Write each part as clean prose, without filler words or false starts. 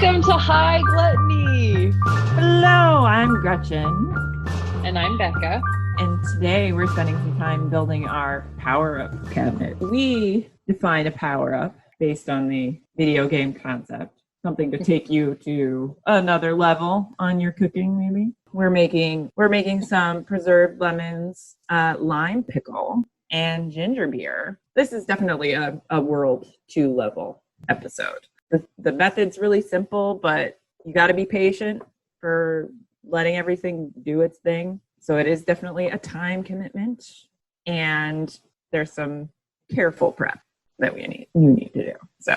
Welcome to High Gluttony. Hello, I'm Gretchen. And I'm Becca. And today we're spending some time building our power-up cabinet. We define a power-up based on the video game concept. Something to take you to another level on your cooking, maybe. We're making some preserved lemons, lime pickle, and ginger beer. This is definitely a World 2 level episode. The method's really simple, but you got to be patient for letting everything do its thing. So it is definitely a time commitment, and there's some careful prep that you need to do. So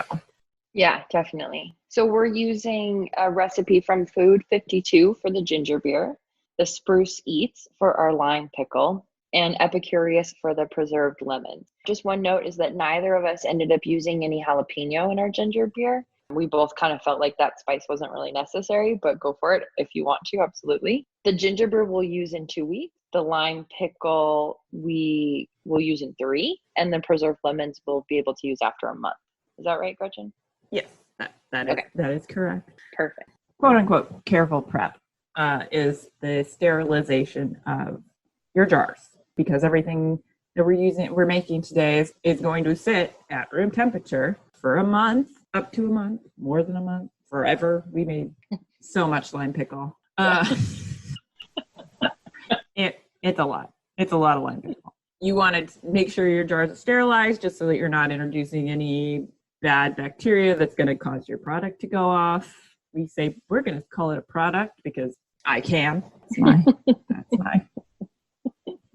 yeah, definitely. So we're using a recipe from Food 52 for the ginger beer, the Spruce Eats for our lime pickle, and Epicurious for the preserved lemons. Just one note is that neither of us ended up using any jalapeno in our ginger beer. We both kind of felt like that spice wasn't really necessary, but go for it if you want to, absolutely. The ginger beer we'll use in 2 weeks. The lime pickle we will use in 3, and the preserved lemons we'll be able to use after a month. Is that right, Gretchen? yes, that is correct. Perfect. Quote unquote careful prep is the sterilization of your jars, because everything that we're making today is going to sit at room temperature for a month, up to a month, more than a month, forever. We made so much lime pickle. It's a lot. It's a lot of lime pickle. You want to make sure your jars are sterilized just so that you're not introducing any bad bacteria that's going to cause your product to go off. We say we're going to call it a product because I can. That's my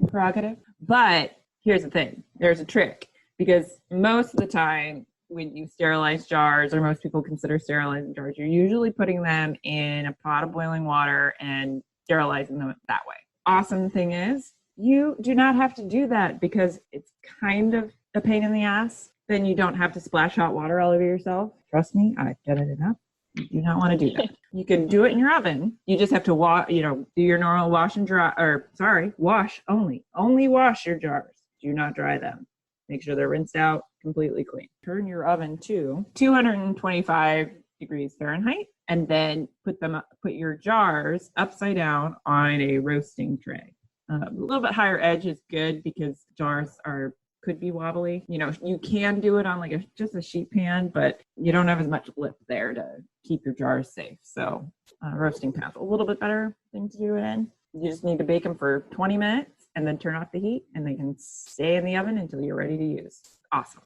prerogative. But here's the thing. There's a trick, because most of the time when you sterilize jars, or most people consider sterilizing jars, you're usually putting them in a pot of boiling water and sterilizing them that way. Awesome thing is, you do not have to do that, because it's kind of a pain in the ass. Then you don't have to splash hot water all over yourself. Trust me, I've done it enough. You do not want to do that. You can do it in your oven. You just have to do your normal wash and dry, wash only. Only wash your jars. Do not dry them. Make sure they're rinsed out, completely clean. Turn your oven to 225 degrees Fahrenheit, and then put your jars upside down on a roasting tray. A little bit higher edge is good, because jars could be wobbly. You can do it on just a sheet pan, but you don't have as much lip there to keep your jars safe. So roasting pan's a little bit better thing to do it in. You just need to bake them for 20 minutes and then turn off the heat, and they can stay in the oven until you're ready to use. Awesome.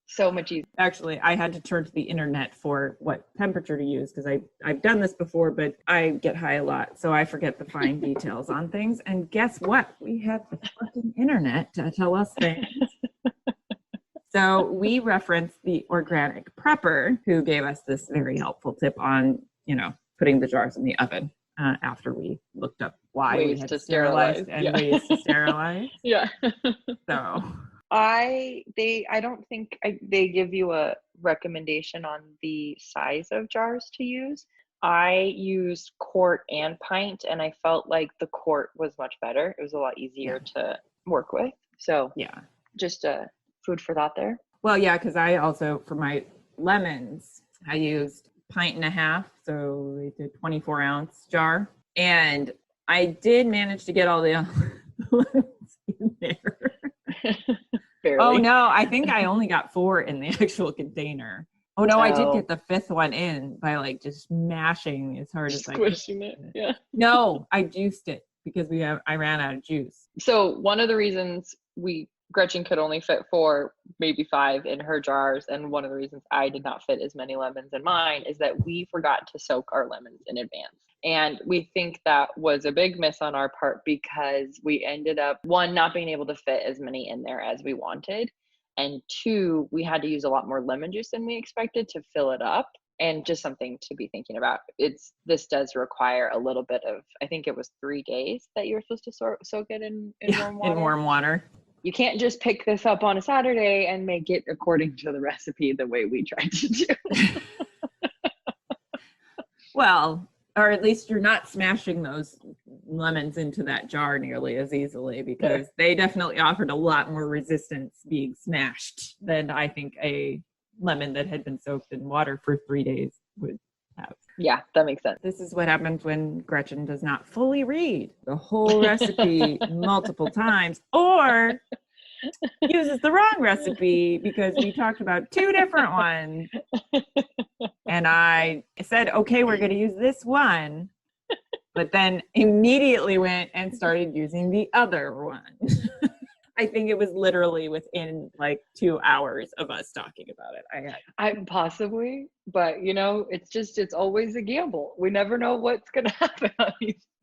So much easier. Actually, I had to turn to the internet for what temperature to use, because I've done this before, but I get high a lot, so I forget the fine details on things. And guess what? We have the fucking internet to tell us things. So we referenced the Organic Prepper, who gave us this very helpful tip on, putting the jars in the oven after we looked up why ways we had to sterilized and ways to sterilize. Yeah. So I don't think they give you a recommendation on the size of jars to use. I used quart and pint, and I felt like the quart was much better. It was a lot easier to work with. So yeah, just food for thought there. Well, yeah, because I also, for my lemons, I used 1.5 pints, so it's a 24-ounce jar. And I did manage to get all the lemons in there. Barely. Oh, no, I think I only got 4 in the actual container. Oh, no, I did get the 5th one in by just mashing as hard as I could. Squishing it, yeah. No, I juiced it because I ran out of juice. So one of the reasons Gretchen could only fit 4, maybe 5 in her jars, and one of the reasons I did not fit as many lemons in mine is that we forgot to soak our lemons in advance. And we think that was a big miss on our part, because we ended up, 1, not being able to fit as many in there as we wanted, and 2, we had to use a lot more lemon juice than we expected to fill it up. And just something to be thinking about. This does require a little bit of, I think it was 3 days that you were supposed to soak it in warm water. In warm water. You can't just pick this up on a Saturday and make it according to the recipe the way we tried to do. Well, or at least you're not smashing those lemons into that jar nearly as easily, because they definitely offered a lot more resistance being smashed than I think a lemon that had been soaked in water for 3 days would have. Yeah, that makes sense. This is what happens when Gretchen does not fully read the whole recipe multiple times, or uses the wrong recipe because we talked about 2 different ones. And I said, okay, we're going to use this one, but then immediately went and started using the other one. I think it was literally within like 2 hours of us talking about it. I possibly, but it's always a gamble. We never know what's going to happen on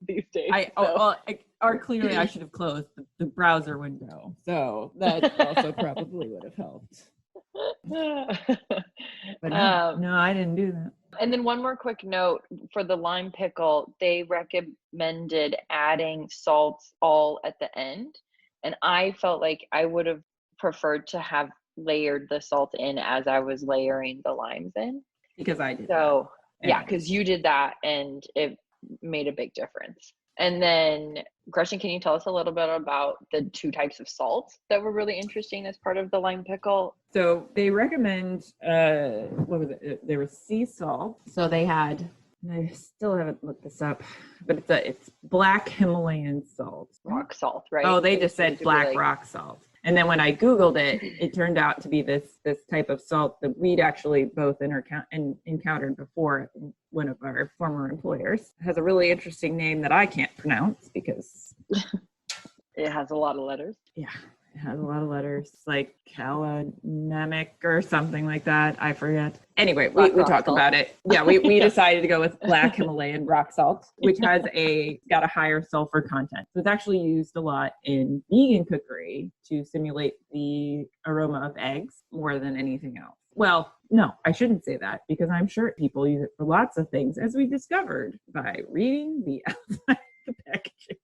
these days. Or clearly I should have closed the browser window. So that also probably would have helped. But no, I didn't do that. And then one more quick note for the lime pickle, they recommended adding salts all at the end. And I felt like I would have preferred to have layered the salt in as I was layering the limes in. Because I did. So yeah, because you did that and it made a big difference. And then Gretchen, can you tell us a little bit about the 2 types of salt that were really interesting as part of the lime pickle? So they recommend, what was it? There was sea salt. So they had, I still haven't looked this up, but it's black Himalayan salt. Rock salt, right? Oh, they just said black rock salt. And then when I Googled it, it turned out to be this type of salt that we'd actually both encountered before. One of our former employers. It has a really interesting name that I can't pronounce because it has a lot of letters. Yeah, it has a lot of letters, like calanemic or something like that. I forget. Anyway, we talked about it. Yeah, we decided to go with black Himalayan rock salt, which has got a higher sulfur content. So it's actually used a lot in vegan cookery to simulate the aroma of eggs more than anything else. Well, no, I shouldn't say that because I'm sure people use it for lots of things, as we discovered by reading the outside of the packaging.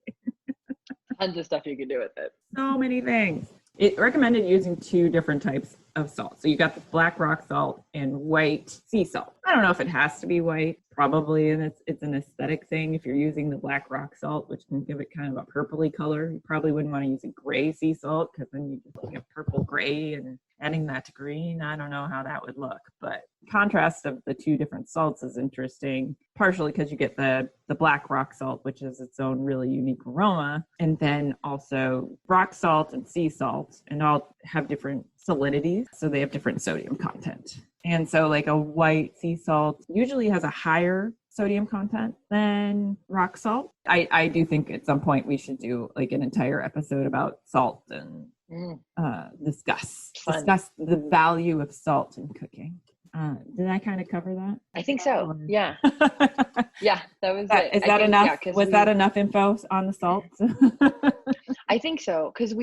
Tons of stuff you can do with it. So many things. It recommended using 2 different types of salt. So you got the black rock salt and white sea salt. I don't know if it has to be white, probably, and it's an aesthetic thing. If you're using the black rock salt, which can give it kind of a purpley color, you probably wouldn't want to use a gray sea salt because then you just get purple gray, and adding that to green, I don't know how that would look. But contrast of the 2 different salts is interesting, partially because you get the black rock salt, which is its own really unique aroma, and then also rock salt and sea salt, and all have different salinities, so they have different sodium content. And so like a white sea salt usually has a higher sodium content than rock salt. I do think at some point we should do like an entire episode about salt and discuss the value of salt in cooking. Did I kind of cover that? I think so. Yeah. Yeah, that was it. Is that enough? Yeah, was that enough info on the salt? I think so. Because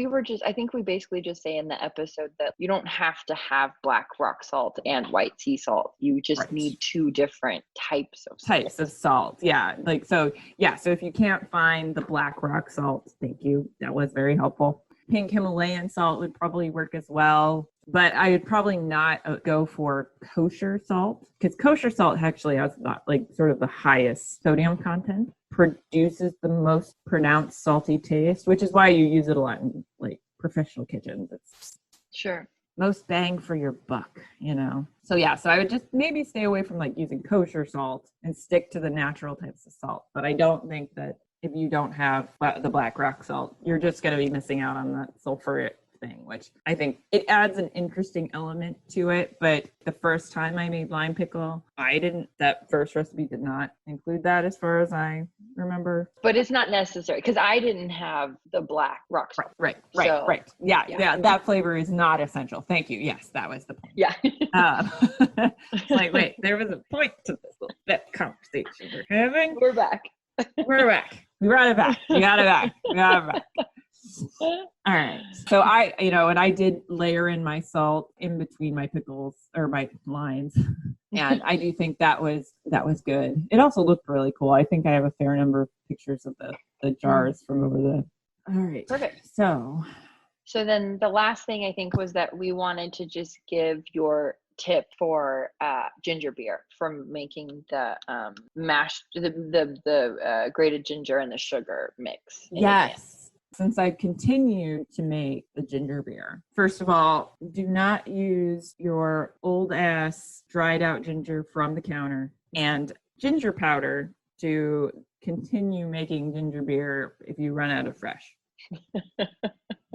I think we basically just say in the episode that you don't have to have black rock salt and white sea salt. You just need 2 different types of salt. Yeah. So if you can't find the black rock salt, thank you. That was very helpful. Pink Himalayan salt would probably work as well. But I would probably not go for kosher salt, because kosher salt actually has like sort of the highest sodium content, produces the most pronounced salty taste, which is why you use it a lot in like professional kitchens. It's sure most bang for your buck, So I would just maybe stay away from like using kosher salt and stick to the natural types of salt. But I don't think that if you don't have the black rock salt, you're just going to be missing out on that sulfuric thing, which I think it adds an interesting element to it. But the first time I made lime pickle, that first recipe did not include that as far as I remember. But it's not necessary because I didn't have the black rock salt. Right. Yeah, that flavor is not essential. Thank you. Yes, that was the point. Yeah. Like, wait, there was a point to this little bit conversation we're having. We're back. We brought it back. We got it back. All right. So I did layer in my salt in between my pickles or my limes. And I do think that was good. It also looked really cool. I think I have a fair number of pictures of the jars from over the. All right. Perfect. So then the last thing I think was that we wanted to just give your tip for ginger beer from making the mashed the grated ginger and the sugar mix. Yes. since I've continued to make the ginger beer, first of all, do not use your old ass dried out ginger from the counter and ginger powder to continue making ginger beer if you run out of fresh.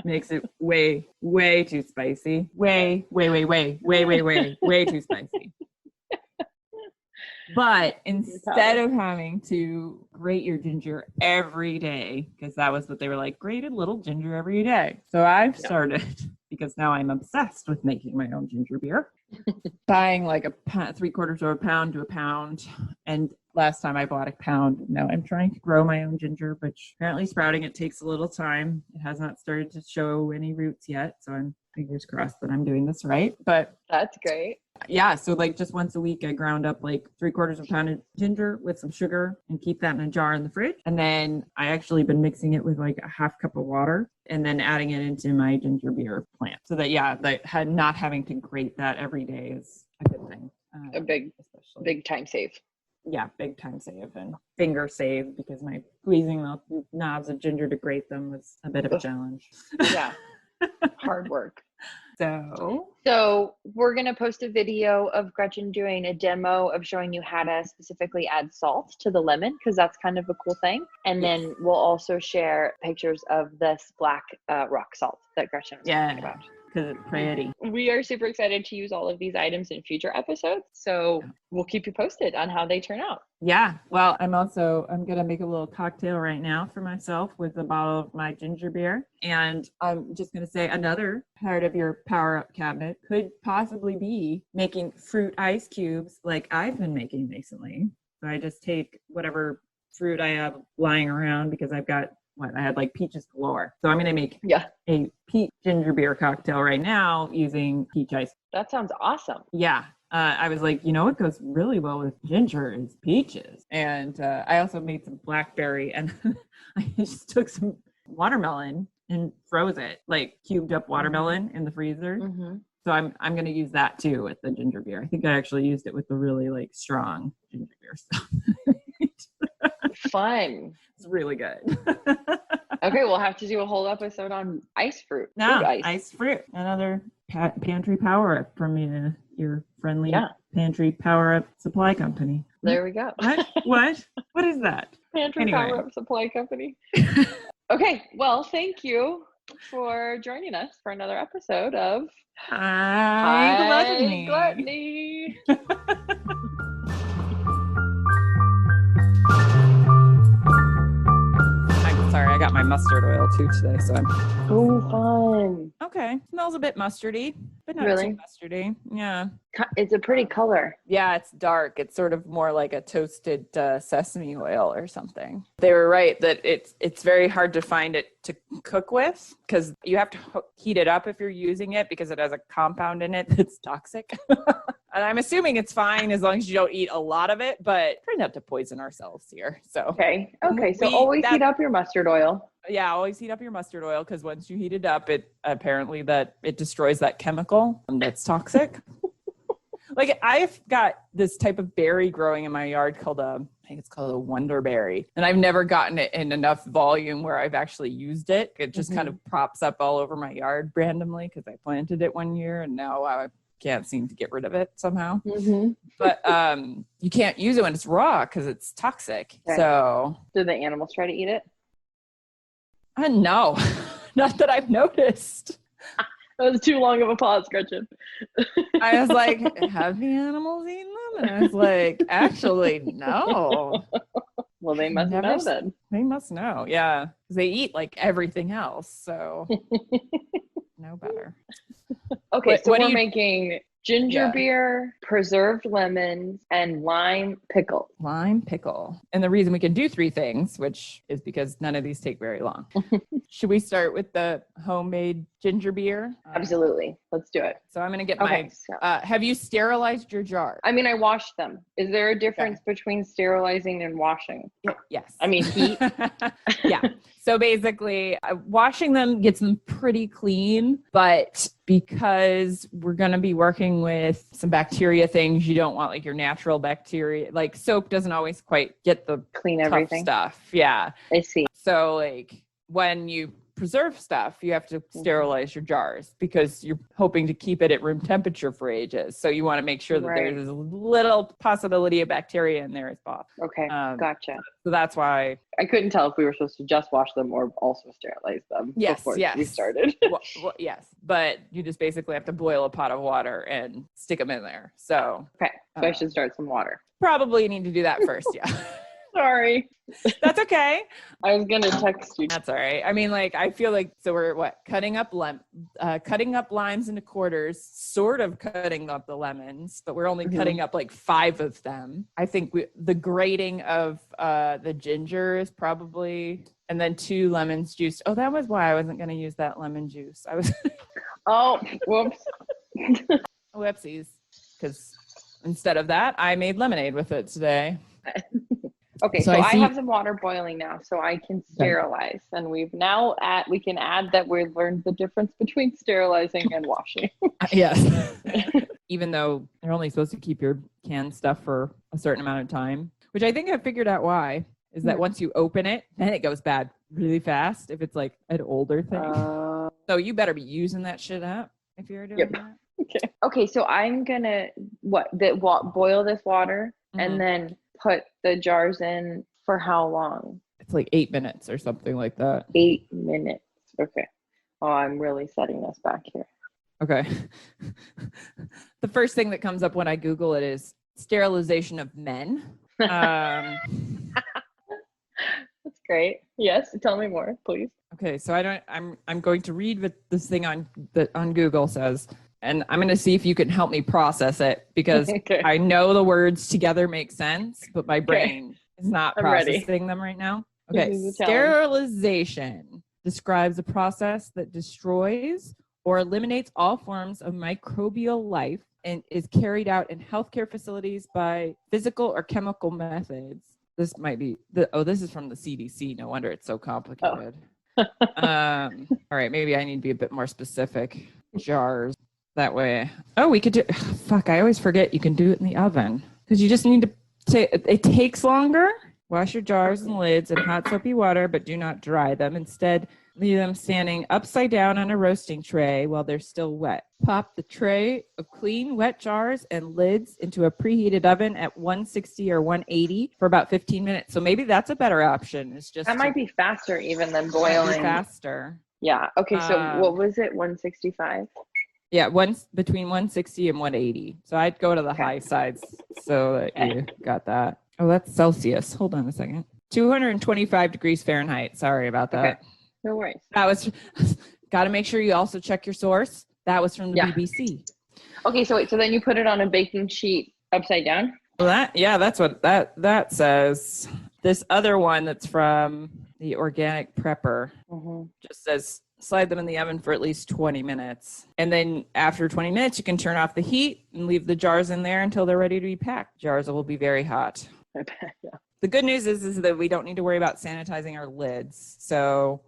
Makes it way, way too spicy. Way too spicy. But instead of having to grate your ginger every day, because that was what they were like, grated little ginger every day. So I've started, because now I'm obsessed with making my own ginger beer, buying like a 3/4 of a pound to a pound. And last time I bought a pound. Now I'm trying to grow my own ginger, which apparently sprouting it takes a little time. It has not started to show any roots yet. So I'm fingers crossed that I'm doing this right. But that's great. Yeah, so like just once a week I ground up like 3/4 of a pound of ginger with some sugar and keep that in a jar in the fridge. And then I actually been mixing it with like a 1/2 cup of water and then adding it into my ginger beer plant. So that not having to grate that every day is a good thing. A big time save. Yeah, big time save and finger save, because my squeezing the knobs of ginger to grate them was a bit of a challenge. Yeah. Hard work. So we're going to post a video of Gretchen doing a demo of showing you how to specifically add salt to the lemon, because that's kind of a cool thing. And then we'll also share pictures of this black rock salt that Gretchen was talking about. Because it's pretty. We are super excited to use all of these items in future episodes. So we'll keep you posted on how they turn out. Yeah. Well, I'm going to make a little cocktail right now for myself with a bottle of my ginger beer. And I'm just going to say another part of your power up cabinet could possibly be making fruit ice cubes like I've been making recently. So I just take whatever fruit I have lying around, because I've got I had like peaches galore. So I'm going to make a peach ginger beer cocktail right now using peach ice. That sounds awesome. Yeah. I was like, what goes really well with ginger is peaches. And I also made some blackberry, and I just took some watermelon and froze it, like cubed up watermelon in the freezer. Mm-hmm. So I'm going to use that too with the ginger beer. I think I actually used it with the really like strong ginger beer stuff. Fun. It's really good. Okay, we'll have to do a whole episode on ice fruit. Ice fruit. Another pantry power up from your friendly pantry power up supply company. There we go. What? What is that? Pantry power up supply company. Okay, well, thank you for joining us for another episode of High Gluttony. Sorry, I got my mustard oil too today, so I'm... Oh, fun. Okay. Smells a bit mustardy, but not too mustardy. Yeah. It's a pretty color. Yeah, it's dark. It's sort of more like a toasted sesame oil or something. They were right that it's very hard to find it to cook with, because you have to heat it up if you're using it, because it has a compound in it that's toxic. And I'm assuming it's fine as long as you don't eat a lot of it, but try not to poison ourselves here. So okay. So always heat up your mustard oil. Yeah, always heat up your mustard oil, because once you heat it up, it destroys that chemical that's toxic. Like I've got this type of berry growing in my yard called I think it's called a wonderberry, and I've never gotten it in enough volume where I've actually used it. It just kind of props up all over my yard randomly, because I planted it one year and now I can't seem to get rid of it somehow. But you can't use it when it's raw because it's toxic. Okay. So do the animals try to eat it? No, not that I've noticed. That was too long of a pause, Gretchen. I was like, have the animals eaten them? And I was like, actually, no. Well, they must know then. They must know, yeah. Because they eat like everything else, so no better. Okay, so we're making ginger beer, preserved lemons, and lime pickle. Lime pickle. And the reason we can do 3 things, which is because none of these take very long. Should we start with the homemade ginger beer? Absolutely. Let's do it. So I'm going to get have you sterilized your jar? I mean, I washed them. Is there a difference between sterilizing and washing? Yes. I mean, heat. Yeah. So basically, washing them gets them pretty clean, but because we're going to be working with some bacteria things, you don't want like your natural bacteria. Like soap doesn't always quite get the clean everything stuff. Yeah. I see. So like when you preserve stuff, you have to sterilize your jars because you're hoping to keep it at room temperature for ages. So you want to make sure that there's as little possibility of bacteria in there as possible. Okay, gotcha. So that's why I couldn't tell if we were supposed to just wash them or also sterilize them before we started. Yes, but you just basically have to boil a pot of water and stick them in there. So okay, so I should start some water. Probably need to do that first. Yeah. Sorry. That's okay. I was gonna text you. That's all right. I mean, like, I feel like, so we're cutting up limes into quarters, sort of cutting up the lemons, but we're only cutting up like 5 of them. I think the grating of the ginger is probably, and then 2 lemons juiced. Oh, that was why I wasn't going to use that lemon juice. I was. Oh, whoops. Whoopsies. Because instead of that, I made lemonade with it today. Okay, so I have some water boiling now, so I can sterilize. And we can add that we've learned the difference between sterilizing and washing. Yes. Even though you're only supposed to keep your canned stuff for a certain amount of time, which I think I figured out why, is that once you open it, then it goes bad really fast if it's like an older thing. So you better be using that shit up if you're doing that. Okay, so I'm gonna boil this water and then put the jars in for how long? It's like 8 minutes or something like that. 8 minutes. Okay. Oh, I'm really setting this back here. Okay. The first thing that comes up when I Google it is sterilization of men. That's great. Yes, tell me more, please. Okay, so I'm going to read what this thing on Google says. And I'm going to see if you can help me process it because I know the words together make sense, but my brain is not processing them right now. Okay. Sterilization describes a process that destroys or eliminates all forms of microbial life and is carried out in healthcare facilities by physical or chemical methods. This might be this is from the CDC. No wonder it's so complicated. All right. Maybe I need to be a bit more specific. Jars. That way. Oh, we could do. Fuck, I always forget you can do it in the oven because you just need to. It takes longer. Wash your jars and lids in hot soapy water, but do not dry them. Instead, leave them standing upside down on a roasting tray while they're still wet. Pop the tray of clean, wet jars and lids into a preheated oven at 160 or 180 for about 15 minutes. So maybe that's a better option. It's just that might be faster even than boiling. Faster. Yeah. Okay. So what was it? 165. Yeah, between 160 and 180. So I'd go to the high sides so that you got that. Oh, that's Celsius. Hold on a second. 225 degrees Fahrenheit. Sorry about that. Okay. No worries. That was, got to make sure you also check your source. That was from the BBC. Okay, so then you put it on a baking sheet upside down? Well, that's what that says. This other one that's from the Organic Prepper just says, slide them in the oven for at least 20 minutes. And then after 20 minutes, you can turn off the heat and leave the jars in there until they're ready to be packed. Jars will be very hot. Yeah. The good news is that we don't need to worry about sanitizing our lids. So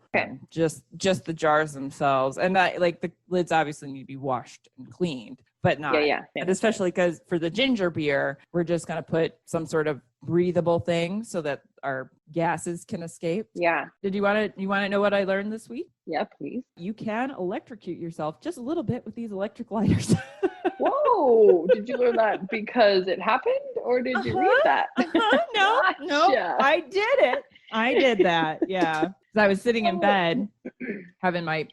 just the jars themselves. And that, like, the lids obviously need to be washed and cleaned, but not. Yeah. And especially because for the ginger beer, we're just going to put some sort of breathable thing so that our gases can escape. Yeah. Did you want to know what I learned this week? Yeah, please. You can electrocute yourself just a little bit with these electric lighters. Whoa! Did you learn that because it happened, or did you read that? No, I did it. I did that. Yeah. I was sitting in bed having my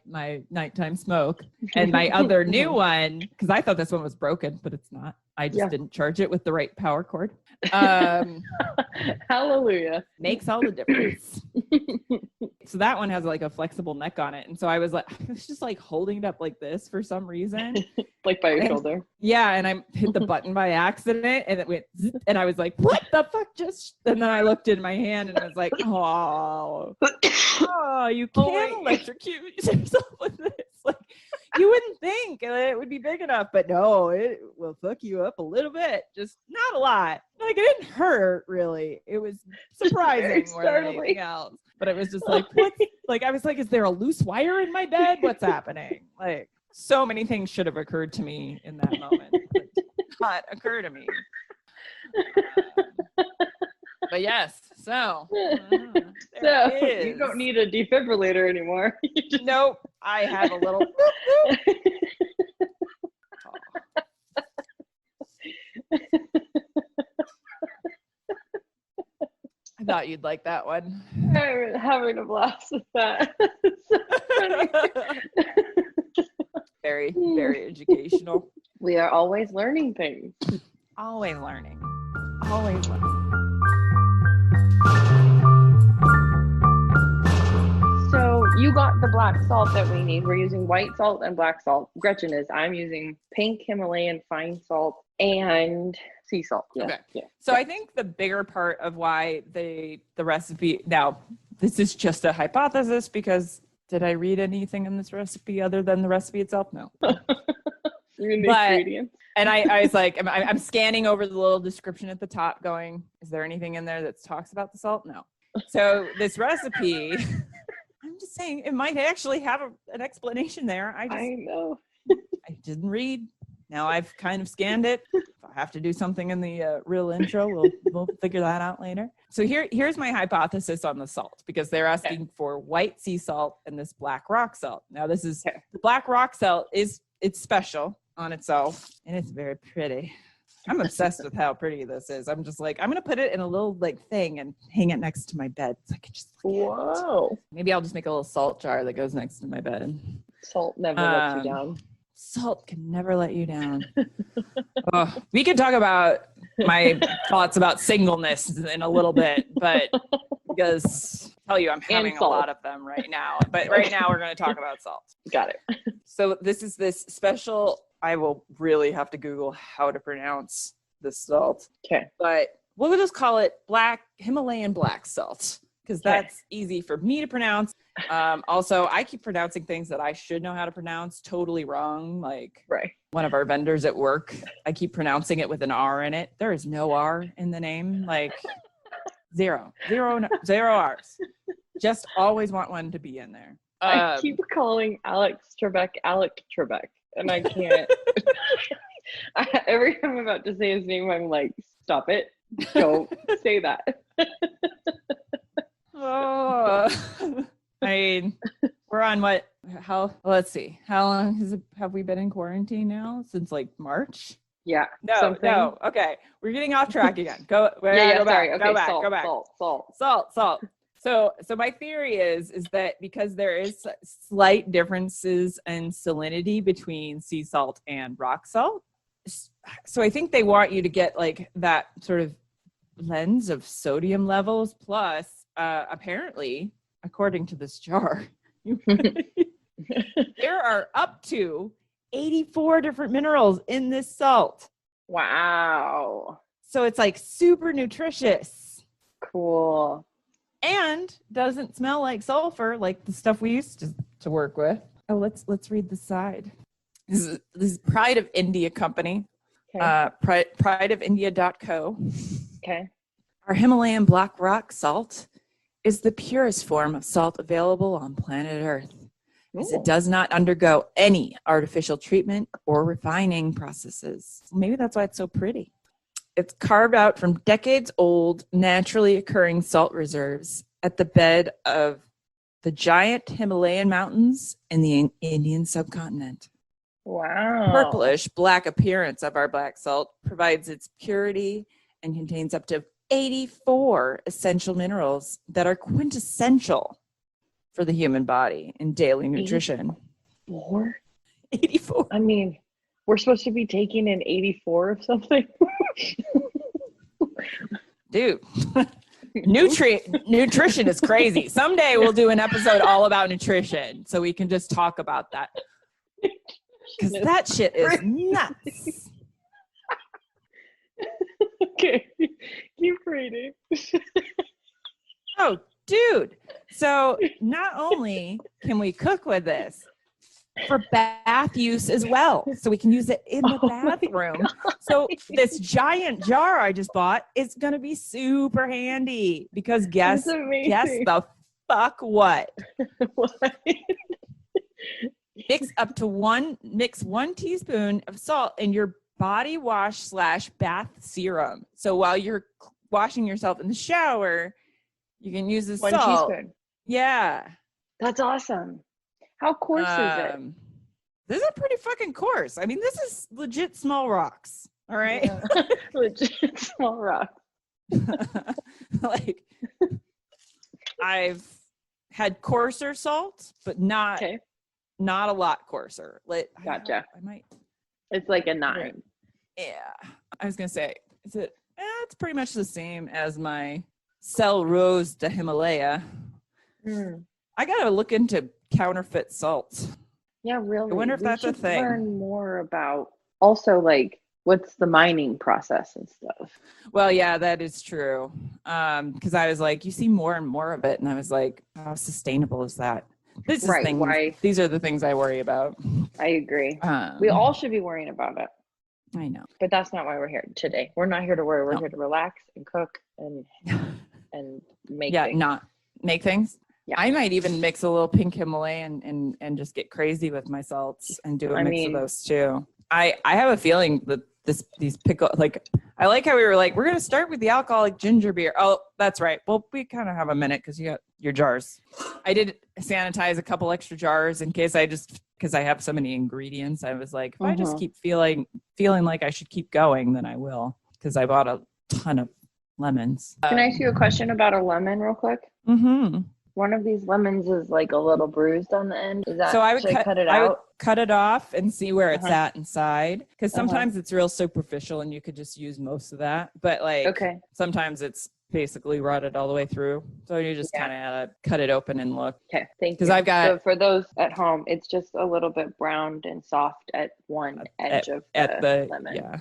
nighttime smoke, and my other new one, because I thought this one was broken, but it's not. I just didn't charge it with the right power cord. Hallelujah. Makes all the difference. So that one has like a flexible neck on it. And so I was just like holding it up like this for some reason. Like by your shoulder. Yeah. And I hit the button by accident and it went, and I was like, what the fuck and then I looked in my hand and I was like, oh, you can't electrocute yourself with this. Like, you wouldn't think it would be big enough, but no, it will fuck you up a little bit. Just not a lot. Like, it didn't hurt really. It was surprising more than anything else. But it was just like, what? Like, I was like, is there a loose wire in my bed? What's happening? Like, so many things should have occurred to me in that moment. But did not occur to me. But yes, So, So you don't need a defibrillator anymore. Nope. I have a little. I thought you'd like that one. I'm having a blast with that. Very, very educational. We are always learning things. Always learning. Always learning. So you got the black salt that we need. We're using white salt and black salt. Gretchen is. I'm using pink Himalayan fine salt and sea salt. Yeah. Okay. Yeah. So I think the bigger part of why the recipe, now this is just a hypothesis because did I read anything in this recipe other than the recipe itself? No. Ingredients. And I was like, I'm scanning over the little description at the top going, is there anything in there that talks about the salt? No. So this recipe, I'm just saying it might actually have an explanation there. I know. I didn't read. Now I've kind of scanned it. If I have to do something in the real intro, we'll figure that out later. So here's my hypothesis on the salt, because they're asking for white sea salt and this black rock salt. Now this is the black rock salt it's special on its own, and it's very pretty. I'm obsessed with how pretty this is. I'm just like, I'm gonna put it in a little like thing and hang it next to my bed so I can just whoa. Maybe I'll just make a little salt jar that goes next to my bed. Salt never lets you down. Salt can never let you down. We could talk about my thoughts about singleness in a little bit, but because I tell you, I'm having a lot of them right now. But right now we're going to talk about salt. Got it. So this is this special, I will really have to Google how to pronounce this salt. Okay. But we'll just call it Himalayan black salt, because that's easy for me to pronounce. Also, I keep pronouncing things that I should know how to pronounce totally wrong. Like one of our vendors at work, I keep pronouncing it with an R in it. There is no R in the name. Like zero R's. Just always want one to be in there. I keep calling Alex Trebek, and I can't. Every time I'm about to say his name, I'm like, stop it. Don't say that. I mean, we're on let's see. How long have we been in quarantine now? Since like March? Yeah. No. Okay. We're getting off track again. Go sorry. back. Okay, go back. salt, go back. Salt. So my theory is that because there is slight differences in salinity between sea salt and rock salt. So I think they want you to get like that sort of lens of sodium levels plus apparently, according to this jar, there are up to 84 different minerals in this salt. Wow. So it's like super nutritious. Cool. And doesn't smell like sulfur like the stuff we used to work with. Oh, let's read the side. This is Pride of India Company. Okay. Prideofindia.co. Okay. Our Himalayan black rock salt is the purest form of salt available on planet Earth, as it does not undergo any artificial treatment or refining processes. Maybe that's why it's so pretty. It's carved out from decades-old, naturally occurring salt reserves at the bed of the giant Himalayan mountains in the Indian subcontinent. Wow. The purplish black appearance of our black salt provides its purity and contains up to 84 essential minerals that are quintessential for the human body in daily nutrition. 84? I mean, we're supposed to be taking an 84 of something? Dude, nutrition is crazy. Someday we'll do an episode all about nutrition so we can just talk about that. Because that shit is nuts. Okay, keep reading. Oh, dude. So not only can we cook with this, for bath use as well. So we can use it in the bathroom. So this giant jar I just bought is going to be super handy because guess the fuck what? What? Mix 1 teaspoon of salt in your body wash / bath serum. So while you're washing yourself in the shower, You can use the 1 salt. teaspoon. Yeah. That's awesome. How coarse is it? This is pretty fucking coarse. I mean, this is legit small rocks. All right. Yeah. Legit small rock. Like, I've had coarser salt, but not a lot coarser. Like, Gotcha. I might. It's like a 9. Yeah. I was gonna say, is it? It's pretty much the same as my Cell Rose de Himalaya. I gotta look into counterfeit salt. Yeah, really. I wonder if that's a thing. Learn more about also like what's the mining process and stuff. Well, yeah, that is true. Because I was like, you see more and more of it, and I was like, how sustainable is that? This is things. Why? These are the things I worry about. I agree. We all should be worrying about it. I know, but that's not why we're here today. We're not here to worry. We're here to relax and cook and make. Yeah, things. Not make things. Yeah, I might even mix a little pink Himalayan and just get crazy with my salts and do a mix of those too. I have a feeling that these pickle, like, I like how we were like, we're gonna start with the alcoholic ginger beer. Oh, that's right. Well, we kind of have a minute because you got your jars. I did sanitize a couple extra jars in case because I have so many ingredients. I was like, if I just keep feeling like I should keep going, then I will, because I bought a ton of lemons. Can I ask you a question about a lemon real quick? One of these lemons is like a little bruised on the end. Is that, so I would cut it out? I would cut it off and see where it's at inside, because sometimes it's real superficial and you could just use most of that, but like sometimes it's basically rotted all the way through, so you just kind of gotta cut it open and look. Okay, thank you. Because I've got, so for those at home, it's just a little bit browned and soft at one edge of the lemon. Yeah,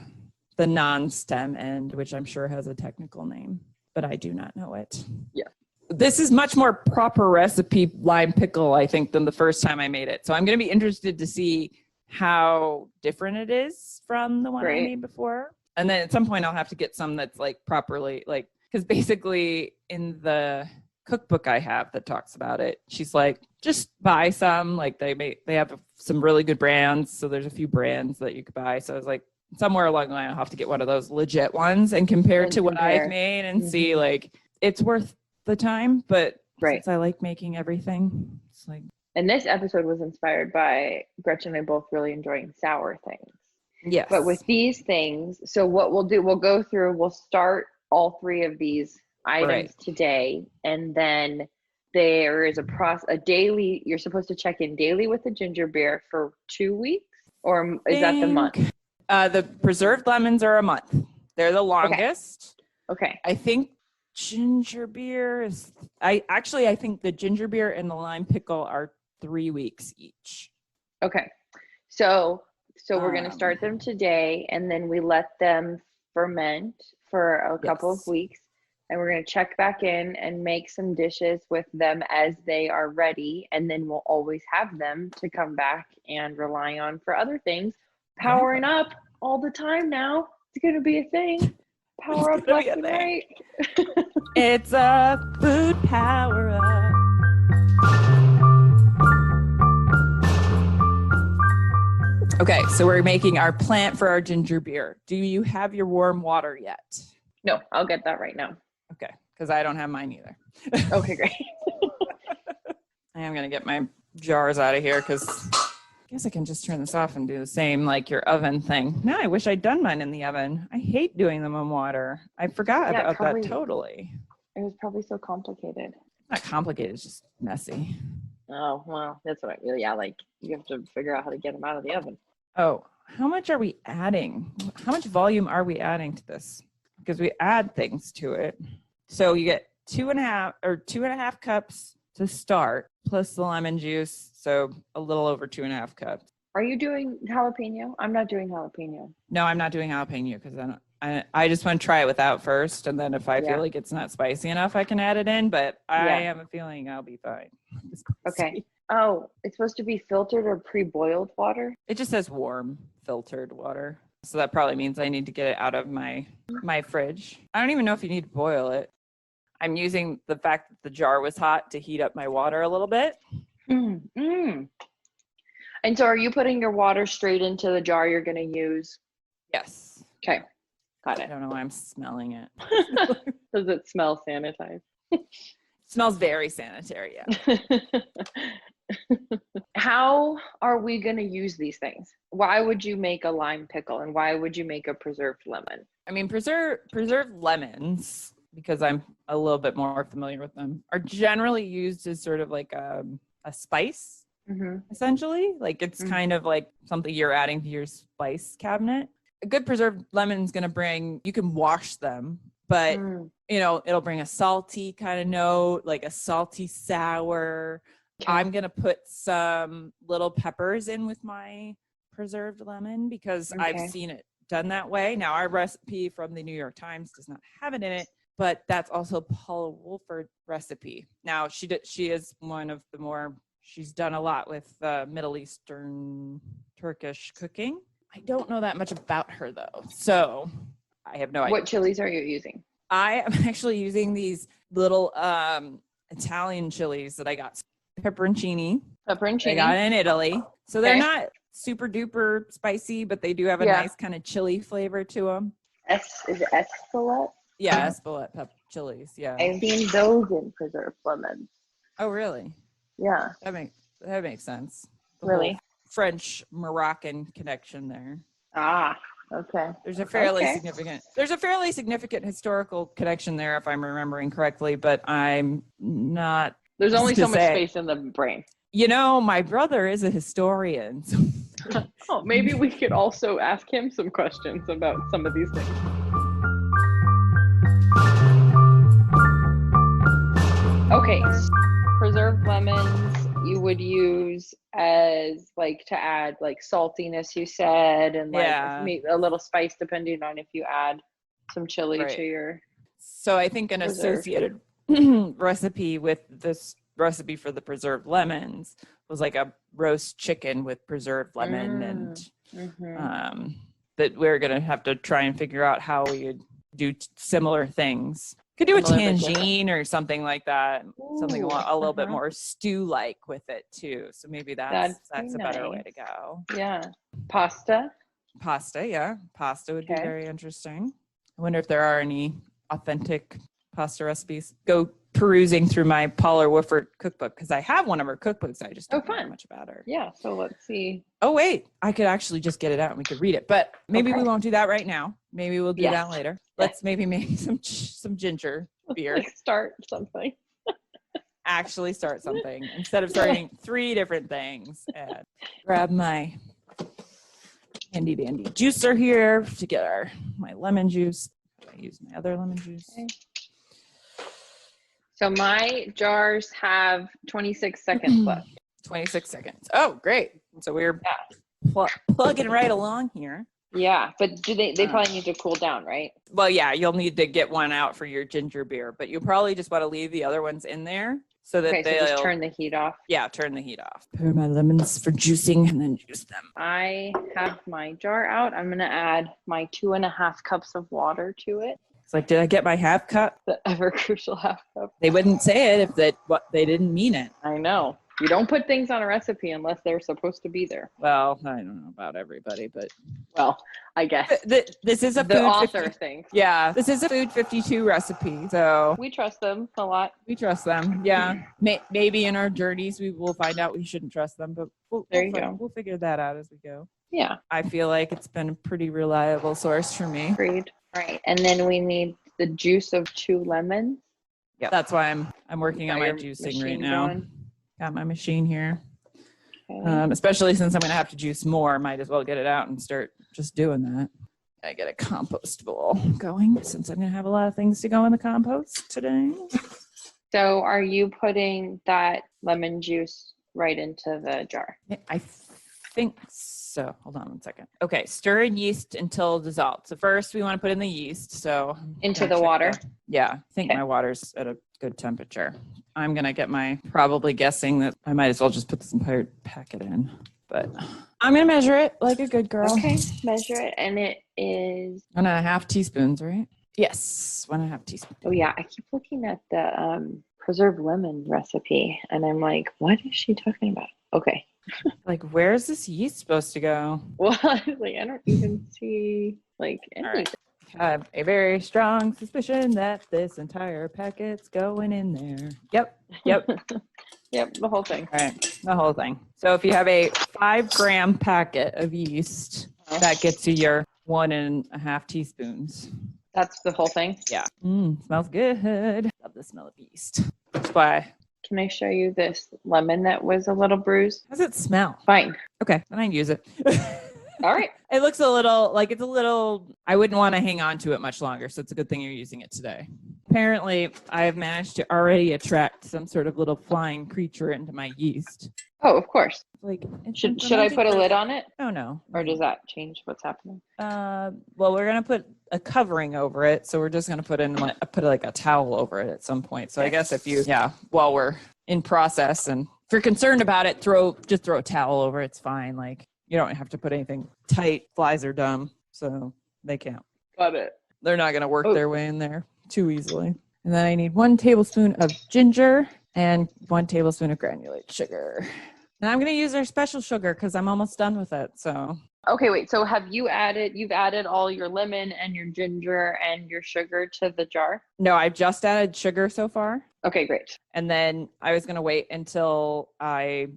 the non-stem end, which I'm sure has a technical name, but I do not know it. Yeah. This is much more proper recipe lime pickle, I think, than the first time I made it. So I'm going to be interested to see how different it is from the one I made before. And then at some point I'll have to get some that's like properly, like, because basically in the cookbook I have that talks about it, she's like, just buy some. Like they have some really good brands. So there's a few brands that you could buy. So I was like, somewhere along the line, I'll have to get one of those legit ones and compare to what I've made and see, like, it's worth the time, but since I like making everything, it's like. And this episode was inspired by Gretchen and I both really enjoying sour things. Yes. But with these things, so what we'll do, we'll start all 3 of these items today, and then there is a daily, you're supposed to check in daily with the ginger beer for 2 weeks, or is that the month? The preserved lemons are a month. They're the longest. Okay. I think ginger beer is, I think the ginger beer and the lime pickle are 3 weeks each. Okay. So we're going to start them today, and then we let them ferment for a couple of weeks, and we're going to check back in and make some dishes with them as they are ready, and then we'll always have them to come back and rely on for other things. Powering up all the time now. It's going to be a thing. Power up left and right. It's a food power up. Okay, so we're making our plant for our ginger beer. Do you have your warm water yet? No, I'll get that right now. Okay, because I don't have mine either. Okay, great. I am going to get my jars out of here because I guess I can just turn this off and do the same like your oven thing. Now I wish I'd done mine in the oven. I hate doing them in water. I forgot about that totally. It was probably so complicated. Not complicated, it's just messy. Oh, well, that's what like you have to figure out how to get them out of the oven. Oh, how much are we adding? How much volume are we adding to this? Because we add things to it. So you get 2.5 cups to start, plus the lemon juice. So a little over 2.5 cups. Are you doing jalapeno? I'm not doing jalapeno. No, I'm not doing jalapeno because I just want to try it without first. And then if I feel like it's not spicy enough, I can add it in. But I have a feeling I'll be fine. Okay. Oh, it's supposed to be filtered or pre-boiled water? It just says warm filtered water. So that probably means I need to get it out of my fridge. I don't even know if you need to boil it. I'm using the fact that the jar was hot to heat up my water a little bit. And so are you putting your water straight into the jar you're going to use? Yes. Okay. Got it. I don't know why I'm smelling it. Does it smell sanitized? Smells very sanitary, yeah. How are we going to use these things? Why would you make a lime pickle and why would you make a preserved lemon? I mean, preserved lemons, because I'm a little bit more familiar with them, are generally used as sort of like a spice, essentially. Like it's kind of like something you're adding to your spice cabinet. A good preserved lemon is going to bring, you can wash them, but you know, it'll bring a salty kind of note, like a salty sour. Okay. I'm going to put some little peppers in with my preserved lemon because I've seen it done that way. Now, our recipe from the New York Times does not have it in it, but that's also Paula Wolford recipe. Now, she is one of the more, she's done a lot with Middle Eastern Turkish cooking. I don't know that much about her, though, so I have no idea. What chilies are you using? I am actually using these little Italian chilies that I got. Pepperoncini. I got in Italy. So they're not super duper spicy, but they do have a nice kind of chili flavor to them. Is it Espelette? Yeah, Espelette chilies. Yeah. I've seen those in preserved lemons. Oh, really? Yeah. That makes sense. The really? French Moroccan connection there. Ah, okay. There's a fairly significant historical connection there, if I'm remembering correctly, but I'm not. There's only so much space in the brain. You know, my brother is a historian. So. Oh, maybe we could also ask him some questions about some of these things. Okay, preserved lemons you would use as like to add like saltiness, you said, and like maybe a little spice depending on if you add some chili to your. So I think an associated recipe with this recipe for the preserved lemons was like a roast chicken with preserved lemon and that we're gonna have to try and figure out how we would do similar things. Could do a tangine or something like that. Ooh, something a little bit more stew-like with it too. So maybe that's a better way to go. Yeah. Pasta, yeah. Pasta would be very interesting. I wonder if there are any authentic pasta recipes. Go perusing through my Paula Wolford cookbook because I have one of her cookbooks. I just don't know much about her. Yeah, so let's see. Oh wait, I could actually just get it out and we could read it, but maybe we won't do that right now. Maybe we'll do that later. Let's maybe make some ginger beer. Like start something. Actually start something instead of starting 3 different things. And grab my handy dandy juicer here to get my lemon juice. I use my other lemon juice. Okay. So my jars have 26 seconds left. 26 seconds. Oh, great. So we're plugging right along here. Yeah, but do they probably need to cool down, right? Well, yeah, you'll need to get one out for your ginger beer, but you probably just want to leave the other ones in there so that they'll just turn the heat off. Yeah, turn the heat off. Prepare my lemons for juicing and then juice them. I have my jar out. I'm going to add my 2.5 cups of water to it. It's like, did I get my half cup? The ever crucial half cup. They wouldn't say it if they didn't mean it. I know. You don't put things on a recipe unless they're supposed to be there. Well, I don't know about everybody, but I guess this is a the food author thing. Yeah, this is a Food 52 recipe, so we trust them a lot. We trust them. Yeah, maybe in our journeys we will find out we shouldn't trust them, but we'll figure that out as we go. Yeah, I feel like it's been a pretty reliable source for me. Agreed. Right, and then we need the juice of 2 lemons. Yeah, that's why I'm working on my juicing right now. Going? Got my machine here. Okay. Especially since I'm going to have to juice more, might as well get it out and start just doing that. I get a compost bowl going since I'm going to have a lot of things to go in the compost today. So are you putting that lemon juice right into the jar? I think so. Hold on 1 second. Okay, stir in yeast until dissolved. So first we want to put in the yeast. So into the water? Yeah, I think my water's at a good temperature. I'm going to get probably guessing that I might as well just put this entire packet in. But I'm going to measure it like a good girl. Okay, measure it. And it is 1.5 teaspoons, right? Yes, 1.5 teaspoons. Oh, yeah. I keep looking at the preserved lemon recipe, and I'm like, what is she talking about? Okay. Like, where's this yeast supposed to go? Well, like, I don't even see, like, anything. Right. have a very strong suspicion that this entire packet's going in there. Yep. Yep, the whole thing. All right, the whole thing. So if you have a 5-gram packet of yeast, that gets you your 1.5 teaspoons. That's the whole thing? Yeah. Smells good. Love the smell of yeast. That's why. Can I show you this lemon that was a little bruised? How does it smell? Fine. Okay, then I can use it. All right. It looks a little like it's a little, I wouldn't want to hang on to it much longer. So it's a good thing you're using it today. Apparently, I have managed to already attract some sort of little flying creature into my yeast. Oh, of course. Like, should I put a lid on it? Oh, no. Or does that change what's happening? Well, we're going to put a covering over it. So we're just going to put like a towel over it at some point. So I guess while we're in process and if you're concerned about it, just throw a towel over. It's fine. Like, you don't have to put anything tight. Flies are dumb, so they can't. Got it. They're not going to work their way in there too easily. And then I need 1 tablespoon of ginger and 1 tablespoon of granulated sugar. And I'm going to use our special sugar because I'm almost done with it. So. Okay, wait. So you've added all your lemon and your ginger and your sugar to the jar? No, I've just added sugar so far. Okay, great. And then I was going to wait until I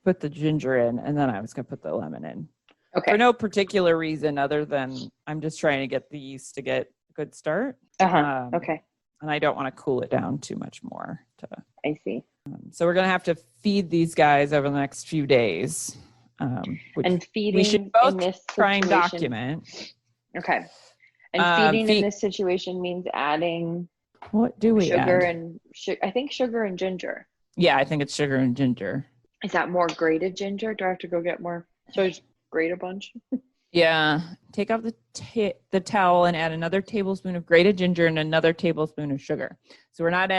put the ginger in and then I was going to put the lemon in. Okay. For no particular reason other than I'm just trying to get the yeast to get a good start. Okay. And I don't want to cool it down too much more. I see. So we're going to have to feed these guys over the next few days. And feeding we should both in this try and situation, document. Okay. And feeding in this situation means adding what do we sugar add? and I think sugar and ginger. Yeah, I think it's sugar and ginger. Is that more grated ginger? Do I have to go get more? So I just grate a bunch? Yeah. Take off the towel and add another tablespoon of grated ginger and another tablespoon of sugar. So we're not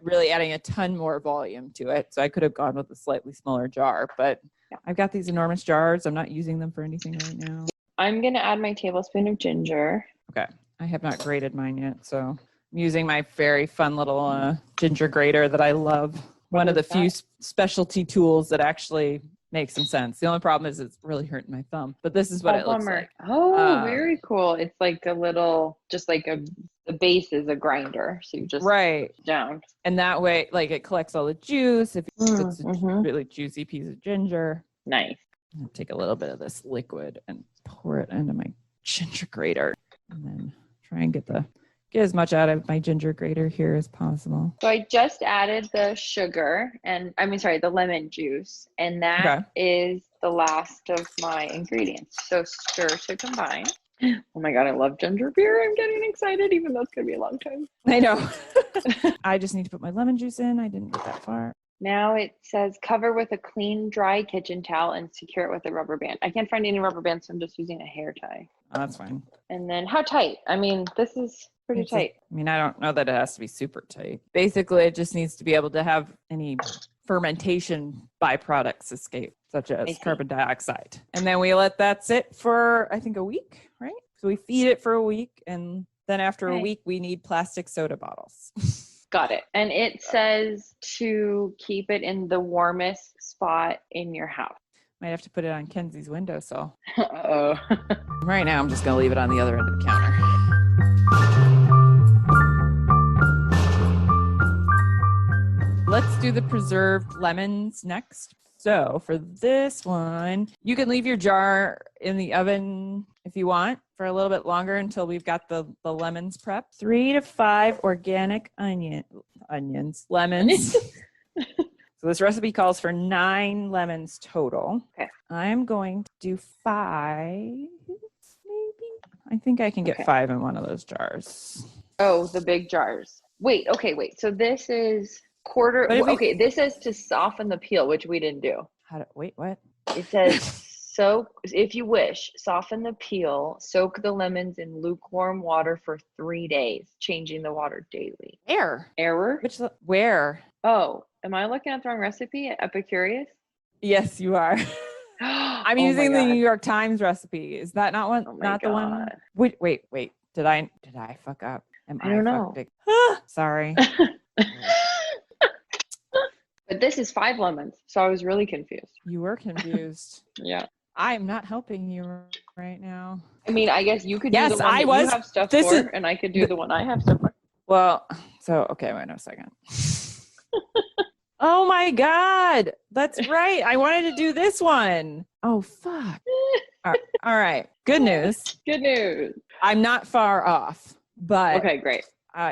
really adding a ton more volume to it. So I could have gone with a slightly smaller jar, but I've got these enormous jars. I'm not using them for anything right now. I'm going to add my tablespoon of ginger. Okay. I have not grated mine yet. So I'm using my very fun little ginger grater that I love. One of the few specialty tools that actually makes some sense. The only problem is it's really hurting my thumb, but this is what it looks like. Oh, very cool. It's like a little, just like the base is a grinder. So you just down. And that way, like it collects all the juice. If it's a really juicy piece of ginger. Nice. I'll take a little bit of this liquid and pour it into my ginger grater and then try and get as much out of my ginger grater here as possible. So I just added the sugar the lemon juice, and that is the last of my ingredients. So stir to combine. Oh my God, I love ginger beer. I'm getting excited, even though it's going to be a long time. I know. I just need to put my lemon juice in. I didn't get that far. Now it says cover with a clean, dry kitchen towel and secure it with a rubber band. I can't find any rubber bands, so I'm just using a hair tie. Oh, that's fine. And then how tight? I mean, this is pretty tight. I don't know that it has to be super tight. Basically, it just needs to be able to have any fermentation byproducts escape, such as carbon dioxide. And then we let that sit for, I think, a week, right? So we feed it for a week, and then after a week, we need plastic soda bottles. Got it. And it says to keep it in the warmest spot in your house. Might have to put it on Kenzie's windowsill. Uh-oh. Right now, I'm just going to leave it on the other end of the counter. Let's do the preserved lemons next. So for this one, you can leave your jar in the oven if you want for a little bit longer until we've got the lemons prepped. 3 to 5 organic lemons. So this recipe calls for 9 lemons total. Okay. I'm going to do 5, maybe. I think I can get 5 in one of those jars. Oh, the big jars. Wait. So this is quarter. This says to soften the peel, which we didn't do. What? It says soak, if you wish, soften the peel, soak the lemons in lukewarm water for 3 days, changing the water daily. Error? Where? Oh, am I looking at the wrong recipe at Epicurious? Yes, you are. I'm using the New York Times recipe. Is that not one? Not the one? Wait. Did I fuck up? I don't know. Sorry. But this is 5 lemons, so I was really confused. You were confused. Yeah. I'm not helping you right now. I mean, I guess you could do Yes, the one I that was. you have stuff This for, is and I could do the one I have stuff for. well. So okay, wait a second. Oh my God, that's right. I wanted to do this one. Oh fuck. All right. Good news. Good news. I'm not far off, but Okay, great.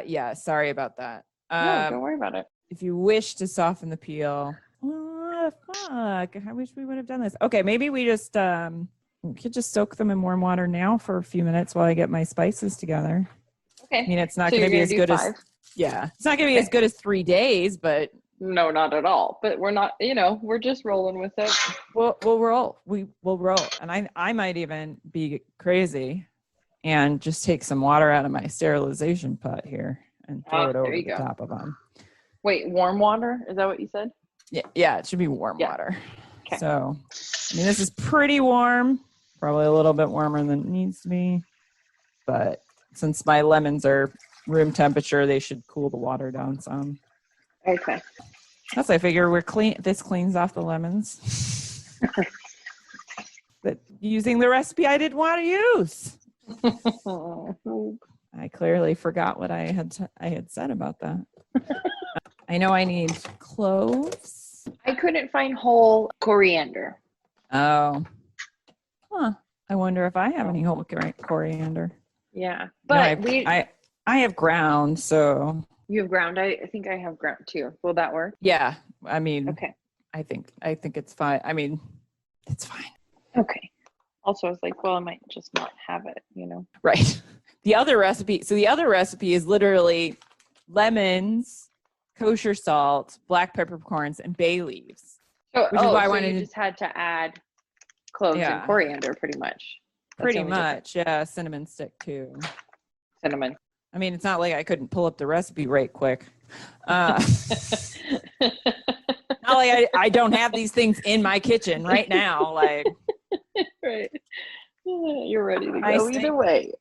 yeah. Sorry about that. No, don't worry about it. If you wish to soften the peel, oh fuck! I wish we would have done this. Okay, maybe we just we could just soak them in warm water now for a few minutes while I get my spices together. Okay. I mean, it's not So going to be you're as gonna good do as 5? it's not going to be as good as 3 days, but No, not at all. But we're not. We're just rolling with it. we'll roll. We will roll, and I might even be crazy and just take some water out of my sterilization pot here and throw it over the top of them. Wait, warm water? Is that what you said? Yeah, it should be warm water. Okay. So, I mean, this is pretty warm, probably a little bit warmer than it needs to be. But since my lemons are room temperature, they should cool the water down some. Okay. Plus, I figure this cleans off the lemons. But using the recipe I didn't want to use. I clearly forgot what I had said about that. I know I need cloves. I couldn't find whole coriander. Oh. Huh. I wonder if I have any whole coriander. Yeah. But no, I have ground, so. You have ground? I think I have ground too. Will that work? Yeah. I mean, okay. I think it's fine. I mean, it's fine. Okay. Also, I was like, well, I might just not have it, Right. The other recipe is literally lemons, kosher salt, black peppercorns, and bay leaves. Which is why I wanted. You just had to add cloves and coriander, pretty much. Pretty much, yeah. Cinnamon stick too. Cinnamon. I mean, it's not like I couldn't pull up the recipe right quick. Not like I don't have these things in my kitchen right now. Like, right. You're ready to go either way.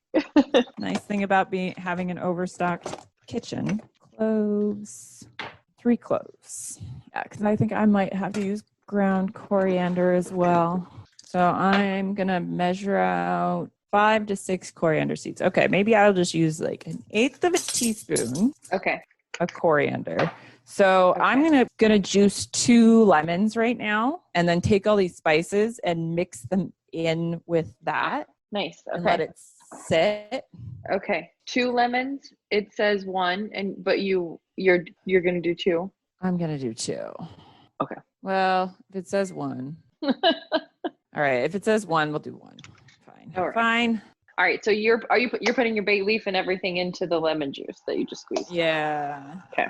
Nice thing about having an overstocked kitchen. Cloves, 3 cloves. Yeah, because I think I might have to use ground coriander as well. So I'm going to measure out 5 to 6 coriander seeds. Okay, maybe I'll just use like 1/8 of a teaspoon. Okay. Of coriander. So I'm gonna juice 2 lemons right now, and then take all these spices and mix them in with that. Nice. Okay. And let it sit. Okay. 2 lemons. It says 1, but you're gonna do 2. I'm gonna do 2. Okay. Well, if it says 1. All right. If it says 1, we'll do 1. Fine. All right. Fine. All right. So you're putting your bay leaf and everything into the lemon juice that you just squeezed. Yeah. Okay.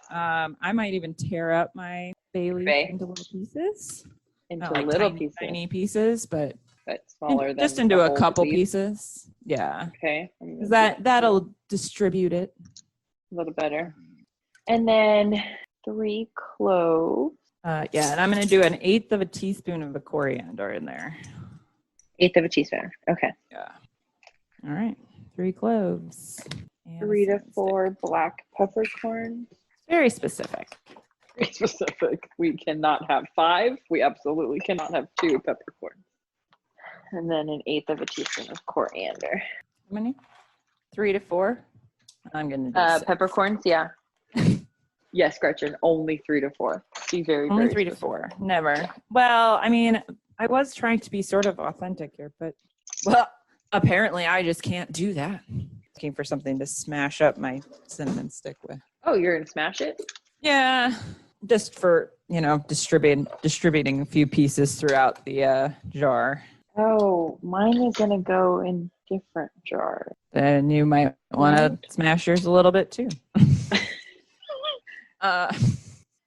I might even tear up my bay leaf into little pieces. Into little pieces. Tiny pieces, but smaller than just into a couple pieces. Yeah. Okay. That'll distribute it a little better. And then 3 cloves. Yeah, and I'm going to do 1/8 of a teaspoon of the coriander in there. 1/8 of a teaspoon. Okay. Yeah. All right. 3 cloves. 3 to 4 black peppercorns. Very specific. Very specific. We cannot have 5. We absolutely cannot have 2 peppercorns. And then 1/8 of a teaspoon of coriander. How many? 3 to 4? I'm going to do peppercorns, yeah. Yes, Gretchen, only 3 to 4. Be very, only very 3 to 4. Never. Well, I mean, I was trying to be sort of authentic here, but apparently I just can't do that. Looking for something to smash up my cinnamon stick with. Oh, you're gonna smash it? Yeah, just for distributing a few pieces throughout the jar. Oh, mine is gonna go in different jars. Then you might want to smash yours a little bit too.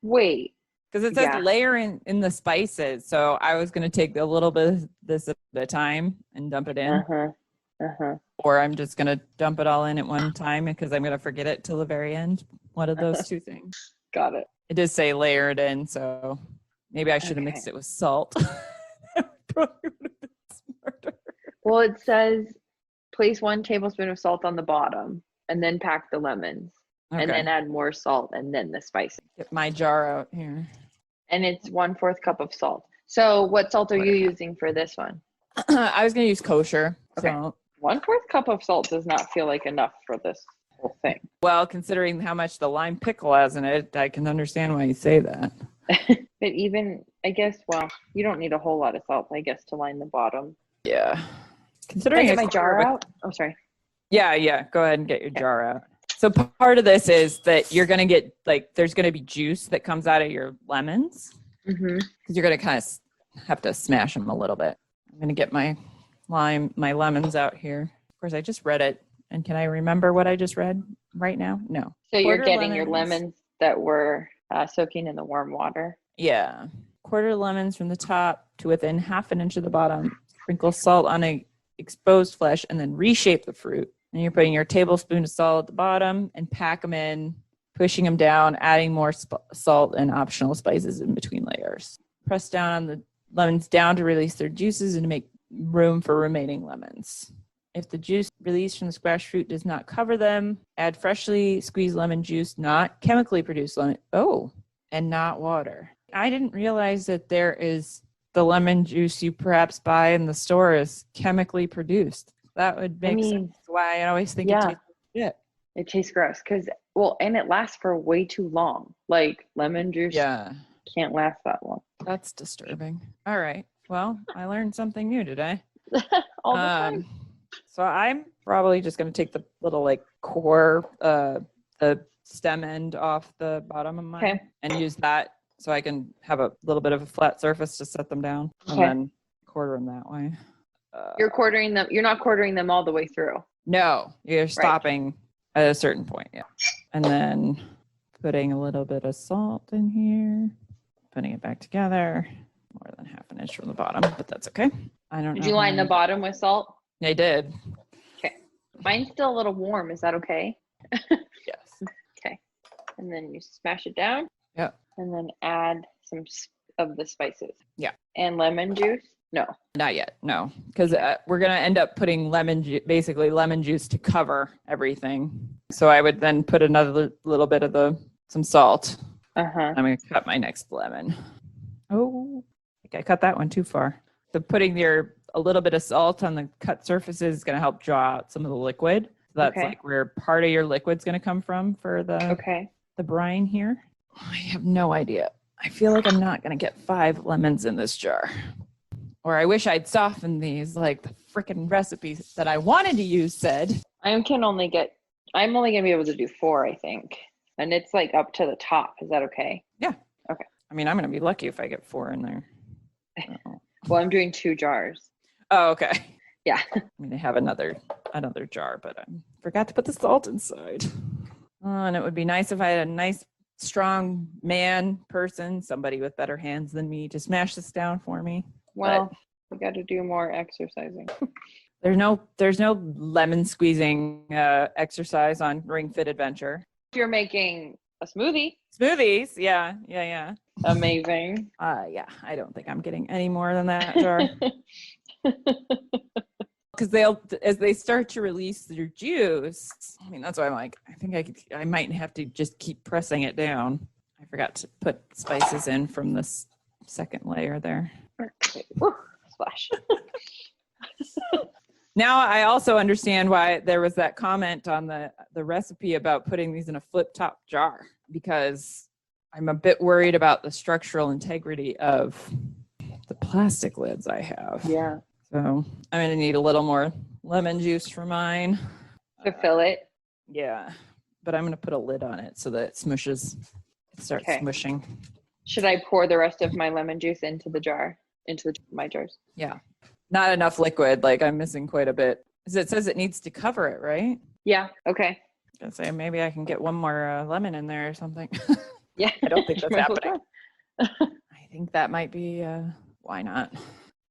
Wait. Because it says layer in the spices, so I was going to take a little bit of this at a time and dump it in. Or I'm just going to dump it all in at one time because I'm going to forget it till the very end. One of those two things. Got it. It did say layer it in, so maybe I should have mixed it with salt. Probably would have been smarter. Well, it says place 1 tablespoon of salt on the bottom and then pack the lemons. Okay. And then add more salt and then the spices. Get my jar out here. And it's 1/4 cup of salt. So what salt are you using for this one? I was going to use kosher. Okay. So. 1/4 cup of salt does not feel like enough for this whole thing. Well, considering how much the lime pickle has in it, I can understand why you say that. But even, I guess, well, you don't need a whole lot of salt, I guess, to line the bottom. Yeah. Considering Can I get my jar out? Oh, sorry. Yeah. Go ahead and get your jar out. So part of this is that you're going to get, like, there's going to be juice that comes out of your lemons. Because you're going to kind of have to smash them a little bit. I'm going to get my lemons out here. Of course, I just read it. And can I remember what I just read right now? No. So you're getting your lemons that were soaking in the warm water? Yeah. Quarter lemons from the top to within 1/2 inch of the bottom. Sprinkle salt on a exposed flesh and then reshape the fruit. And you're putting your tablespoon of salt at the bottom and pack them in, pushing them down, adding more salt and optional spices in between layers. Press down on the lemons down to release their juices and to make room for remaining lemons. If the juice released from the squash fruit does not cover them, add freshly squeezed lemon juice, not chemically produced lemon. Oh, and not water. I didn't realize that there is the lemon juice you perhaps buy in the store is chemically produced. That would make sense why I always think it tastes like shit. It tastes gross and it lasts for way too long. Like lemon juice can't last that long. That's disturbing. All right. Well, I learned something new today. All the time. So I'm probably just going to take the little like core, the stem end off the bottom of mine and use that so I can have a little bit of a flat surface to set them down and then quarter them that way. You're quartering them. You're not quartering them all the way through. No, you're stopping at a certain point. Yeah. And then putting a little bit of salt in here, putting it back together, more than 1/2 inch from the bottom, but that's okay. I don't know. Did you line the bottom with salt? I did. Okay. Mine's still a little warm. Is that okay? Yes. Okay. And then you smash it down. Yeah. And then add some of the spices. Yeah. And lemon juice? No. Not yet. No. Because we're going to end up putting basically lemon juice to cover everything. So I would then put another little bit of some salt. I'm going to cut my next lemon. Oh, I think I cut that one too far. So putting a little bit of salt on the cut surfaces is going to help draw out some of the liquid. So that's like where part of your liquid's going to come from for the brine here. I have no idea. I feel like I'm not going to get 5 lemons in this jar. Or I wish I'd softened these like the freaking recipes that I wanted to use said. I'm only going to be able to do 4, I think. And it's like up to the top. Is that okay? Yeah. Okay. I mean, I'm going to be lucky if I get 4 in there. Well, I'm doing 2 jars. Oh, okay. Yeah. I'm going to have another jar, but I forgot to put the salt inside. And it would be nice if I had a nice, strong person, somebody with better hands than me, to smash this down for me. Well, we got to do more exercising. There's no lemon squeezing exercise on Ring Fit Adventure. You're making a smoothie. Smoothies, yeah. Amazing. Yeah, I don't think I'm getting any more than that jar. Because as they start to release their juice, I mean, that's why I'm like, I think I might have to just keep pressing it down. I forgot to put spices in from this second layer there. Woo, splash. Now I also understand why there was that comment on the recipe about putting these in a flip top jar, because I'm a bit worried about the structural integrity of the plastic lids I have. Yeah. So I'm going to need a little more lemon juice for mine. To fill it? Yeah. But I'm going to put a lid on it so that it smushes. It starts smushing. Should I pour the rest of my lemon juice into the jar? My jars? Yeah. Not enough liquid. Like I'm missing quite a bit. Because it says it needs to cover it, right? Yeah. Okay. I was going to say maybe I can get one more lemon in there or something. Yeah. I don't think that's happening. I think that might be, why not?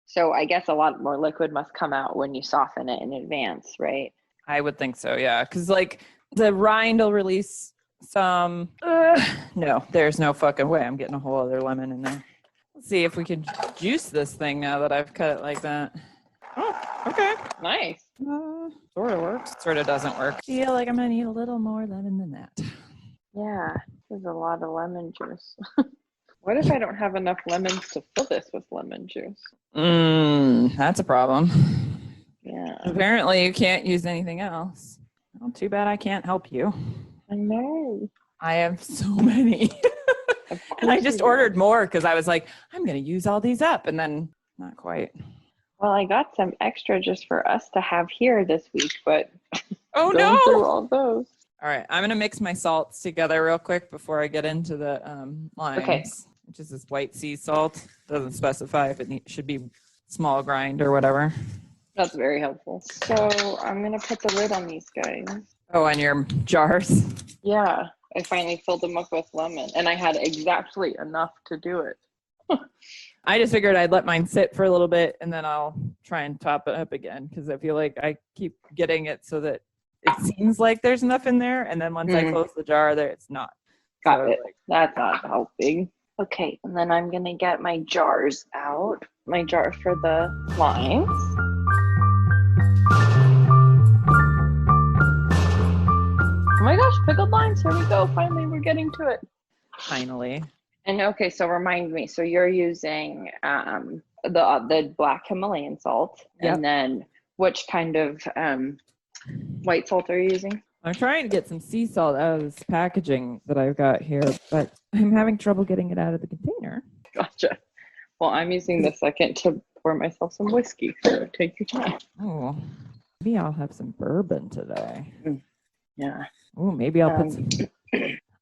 So I guess a lot more liquid must come out when you soften it in advance, right? I would think so, yeah. Because like the rind will release some. No, there's no fucking way I'm getting a whole other lemon in there. Let's see if we can juice this thing now that I've cut it like that. Oh, okay. Nice. Sort of works. Sort of doesn't work. Feel like I'm going to need a little more lemon than that. Yeah, there's a lot of lemon juice. What if I don't have enough lemons to fill this with lemon juice? That's a problem. Yeah. Apparently you can't use anything else. Well, too bad I can't help you. I know. I have so many. And I just ordered more because I was like, I'm going to use all these up. And then not quite. Well, I got some extra just for us to have here this week, but oh going no! through all those. All right, I'm going to mix my salts together real quick before I get into the limes, Okay. which is this white sea salt. Doesn't specify if it should be small grind or whatever. That's very helpful. So I'm going to put the lid on these guys. Oh, on your jars? Yeah, I finally filled them up with lemon, and I had exactly enough to do it. I just figured I'd let mine sit for a little bit, and then I'll try and top it up again, because I feel like I keep getting it so that it seems like there's enough in there, and then once I close the jar, there it's not. Got it. That's not helping. Okay, and then I'm going to get my jars out. My jar for the limes. Oh my gosh, pickled limes. Here we go. Finally, we're getting to it. Finally. And okay, so remind me. So you're using the black Himalayan salt. Yep. And then which kind of white salt are you using? I'm trying to get some sea salt out of this packaging that I've got here, but I'm having trouble getting it out of the container. Gotcha. Well, I'm using the second to pour myself some whiskey, so take your time. Oh, maybe I'll have some bourbon today. Yeah. Oh, maybe I'll put some.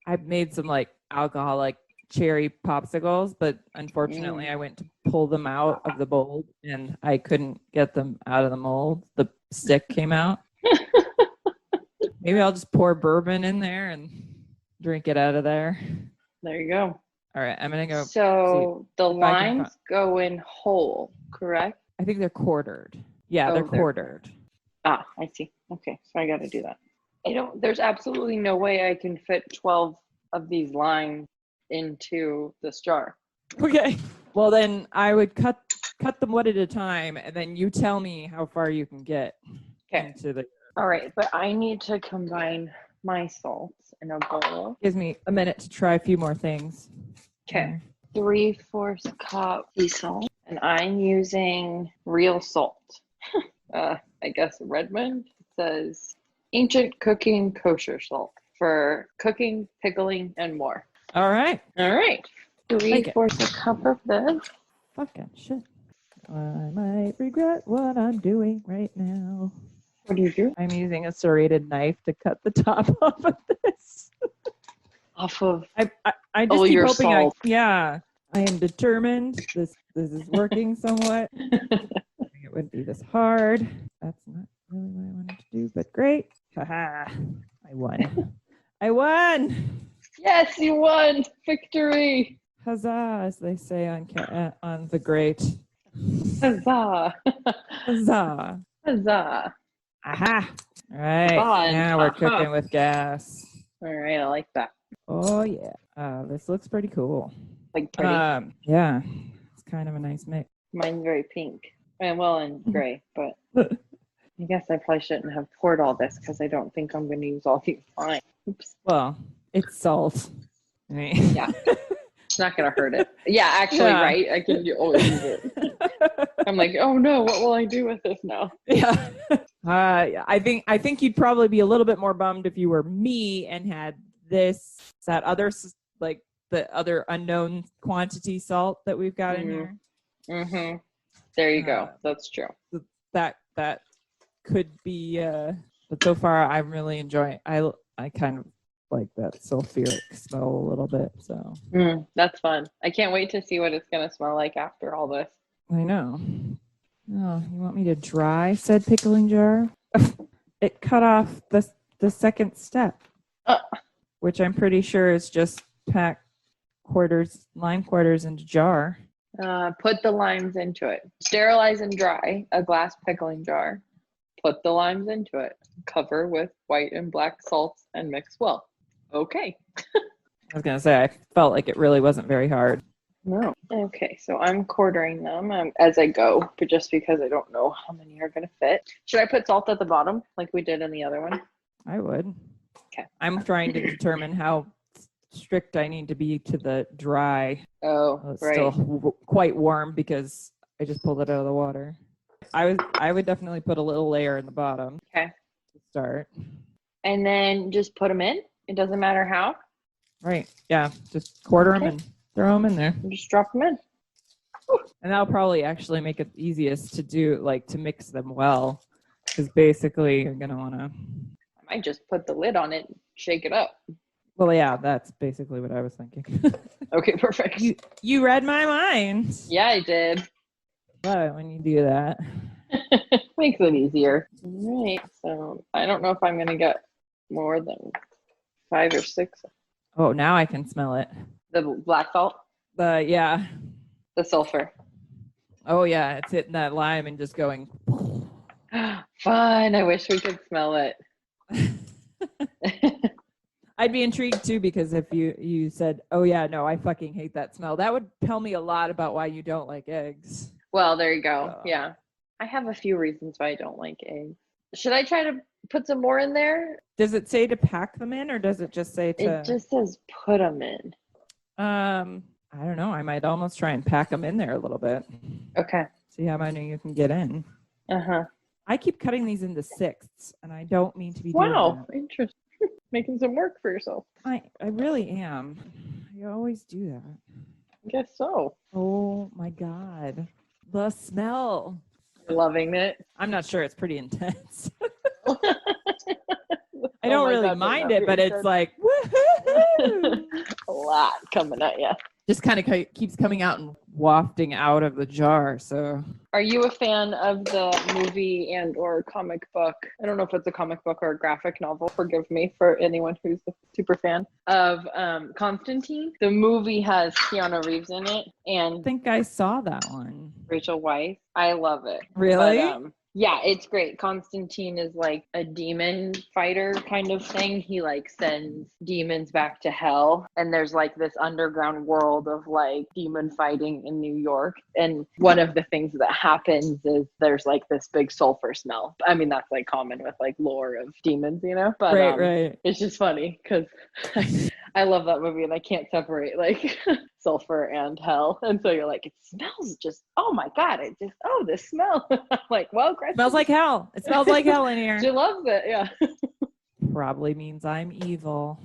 I've made some like alcoholic cherry popsicles, but unfortunately I went to pull them out of the mold and I couldn't get them out of the mold. The stick came out. Maybe I'll just pour bourbon in there and drink it out of there. There you go. All right, I'm going to go. So the limes go in whole, correct? I think they're quartered. Yeah, they're quartered. Ah, I see. Okay, so I got to do that. There's absolutely no way I can fit 12 of these limes into this jar. Okay. Well, then I would cut them one at a time, and then you tell me how far you can get into the. All right, but I need to combine my salts in a bowl. Gives me a minute to try a few more things. Okay. 3/4 cup sea salt, and I'm using real salt. I guess Redmond. It says ancient cooking kosher salt for cooking, pickling, and more. All right. 3/4 cup of this. Fucking shit. I might regret what I'm doing right now. What do you do? I'm using a serrated knife to cut the top off of this. Off of I just keep your hoping salt. I am determined. This is working somewhat. It wouldn't be this hard. That's not really what I wanted to do, but great. Haha. I won. I won. Yes, you won. Victory. Huzzah, as they say on the great. Huzzah. Huzzah. Huzzah. Aha. All right. Fun. Now we're cooking with gas. All right, I like that. Oh, yeah. This looks pretty cool. Like pretty. Yeah. It's kind of a nice mix. Mine's very pink. And gray, but I guess I probably shouldn't have poured all this because I don't think I'm going to use all these limes. Oops. Well, it's salt. I mean, yeah. It's not going to hurt it. Yeah, actually, right? I can always use it. I'm like, oh no, what will I do with this now? Yeah. I think you'd probably be a little bit more bummed if you were me and had that other, like the other unknown quantity salt that we've got in here. Mm-hmm. There you go. That's true. That could be, but so far I'm really enjoying. I kind of like that sulfuric smell a little bit. So that's fun. I can't wait to see what it's gonna smell like after all this. I know. Oh, you want me to dry said pickling jar? It cut off the second step, which I'm pretty sure is just pack lime quarters into jar. Put the limes into it. Sterilize and dry a glass pickling jar. Put the limes into it. Cover with white and black salts and mix well. Okay. I was going to say, I felt like it really wasn't very hard. No. Okay, so I'm quartering them as I go, but just because I don't know how many are going to fit. Should I put salt at the bottom like we did in the other one? I would. Okay. I'm trying to determine how strict I need to be to the dry. Oh, Well, it's right. still quite warm because I just pulled it out of the water. I would definitely put a little layer in the bottom. Okay. To start. And then just put them in. It doesn't matter how. Right. Yeah. Just quarter them and throw them in there. And just drop them in. And that'll probably actually make it easiest to do, like to mix them well. Because basically you're going to want to. I might just put the lid on it and shake it up. Well, yeah, that's basically what I was thinking. Okay, perfect. You read my mind. Yeah, I did. Love it when you do that. Makes it easier. All right. So I don't know if I'm going to get more than 5 or 6. Oh, now I can smell it. The black salt? Yeah. The sulfur. Oh, yeah. It's hitting that lime and just going. Fun. I wish we could smell it. I'd be intrigued too, because if you said, oh yeah, no, I fucking hate that smell, that would tell me a lot about why you don't like eggs. Well, there you go. Yeah. I have a few reasons why I don't like eggs. Should I try to put some more in there? Does it say to pack them in, or does it just say to? It just says put them in. I don't know. I might almost try and pack them in there a little bit. Okay. See how many you can get in. Uh-huh. I keep cutting these into sixths, and I don't mean to be doing Wow, that. interesting. Making some work for yourself. I really am. I always do that. I guess so. Oh my God. The smell. Loving it. I'm not sure. It's pretty intense. I don't really mind it, but it's like, woohoo! A lot coming at you. Just kind of keeps coming out and wafting out of the jar. So, are you a fan of the movie and or comic book? I don't know if it's a comic book or a graphic novel. Forgive me for anyone who's a super fan of Constantine. The movie has Keanu Reeves in it, and I think I saw that one. Rachel Weisz. I love it. Really? But, yeah, it's great. Constantine is like a demon fighter kind of thing. He like sends demons back to hell. And there's like this underground world of like demon fighting in New York. And one of the things that happens is there's like this big sulfur smell. I mean, that's like common with like lore of demons, you know? But right. It's just funny because I love that movie and I can't separate like sulfur and hell. And so you're like, it smells just, oh my God, this smell. I'm like, well, Gretchen. Smells like hell. It smells like hell in here. She loves it, yeah. Probably means I'm evil.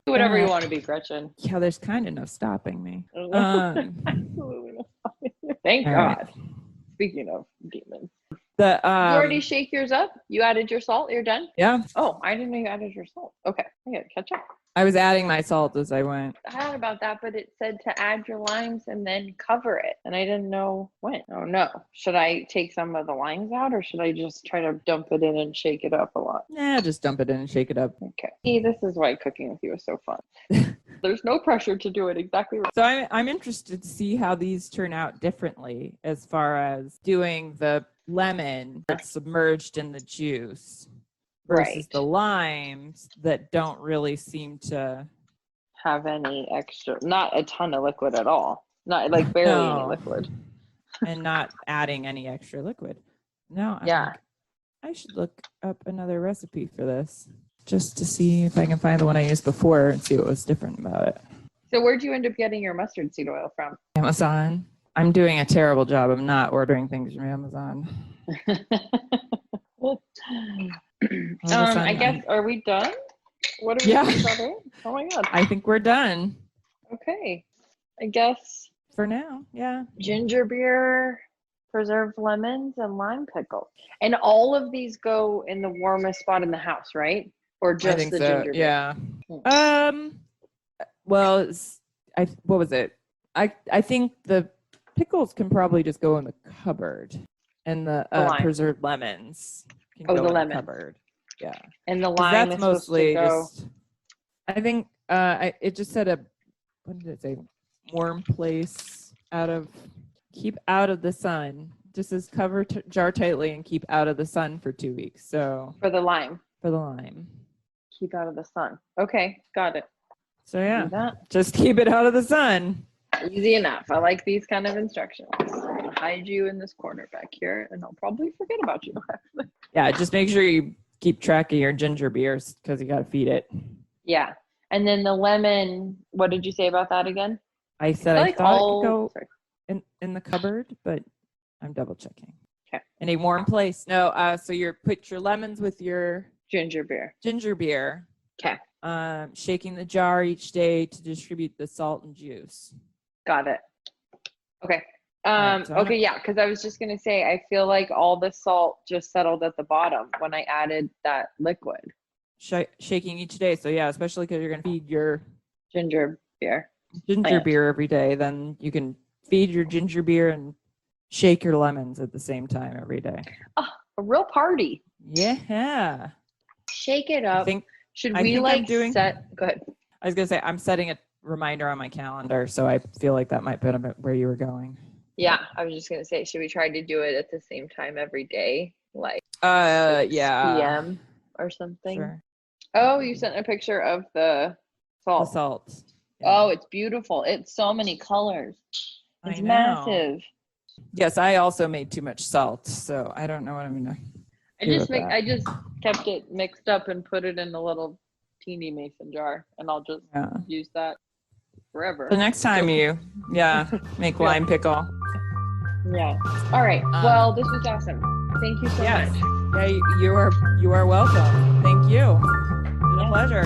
Whatever you want to be, Gretchen. Yeah, there's kind of no stopping me. Absolutely no stopping me. Thank God. Right. Speaking of demons. You already shake yours up? You added your salt? You're done? Yeah. Oh, I didn't know you added your salt. Okay, I gotta catch up. I was adding my salt as I went. I heard about that, but it said to add your limes and then cover it. And I didn't know when. Oh no. Should I take some of the limes out or should I just try to dump it in and shake it up a lot? Nah, just dump it in and shake it up. Okay. See, this is why cooking with you is so fun. There's no pressure to do it exactly right. So I'm interested to see how these turn out differently as far as doing the lemon that's submerged in the juice. Versus the limes that don't really seem to have any extra, not a ton of liquid at all. Not like barely any liquid. And not adding any extra liquid. No, I should look up another recipe for this just to see if I can find the one I used before and see what was different about it. So where'd you end up getting your mustard seed oil from? Amazon. I'm doing a terrible job of not ordering things from Amazon. I guess, are we done? What are we doing about it? Oh my God. I think we're done. Okay. I guess. For now, yeah. Ginger beer, preserved lemons, and lime pickle. And all of these go in the warmest spot in the house, right? Or just the ginger beer? Yeah. Well, what was it? I think the pickles can probably just go in the cupboard. And the preserved lemons can go in the cupboard. Yeah. And the lime that's mostly just. I think it just said what did it say? Warm place keep out of the sun. Just says cover jar tightly and keep out of the sun for 2 weeks. So for the lime. Keep out of the sun. Okay, got it. So yeah, just keep it out of the sun. Easy enough. I like these kind of instructions. I'm going to hide you in this corner back here, and I'll probably forget about you. Yeah, just make sure you keep track of your ginger beers because you got to feed it. Yeah. And then the lemon, what did you say about that again? I said I thought it could go in the cupboard, but I'm double checking. Okay. In a warm place. No, so you put your lemons with your ginger beer. Okay. Shaking the jar each day to distribute the salt and juice. Got it. Okay. Okay, yeah, because I was just gonna say I feel like all the salt just settled at the bottom when I added that liquid. Shaking each day. So yeah, especially because you're gonna feed your ginger beer every day, then you can feed your ginger beer and shake your lemons at the same time every day. Oh, a real party. Yeah. Shake it up. Should we set? Go ahead. I was gonna say I'm setting a reminder on my calendar, so I feel like that might be where you were going. Yeah, I was just gonna say, should we try to do it at the same time every day, like 6 p.m. or something? Sure. Oh, you sent a picture of the salt. The salt. Yeah. Oh, it's beautiful. It's so many colors. It's massive. Yes, I also made too much salt, so I don't know what I'm gonna. I just kept it mixed up and put it in a little teeny mason jar, and I'll just use that forever. The next time you make lime pickle. Yeah. All right. Well, this was awesome. Thank you so much. Yeah, you are welcome. Thank you. It's a pleasure.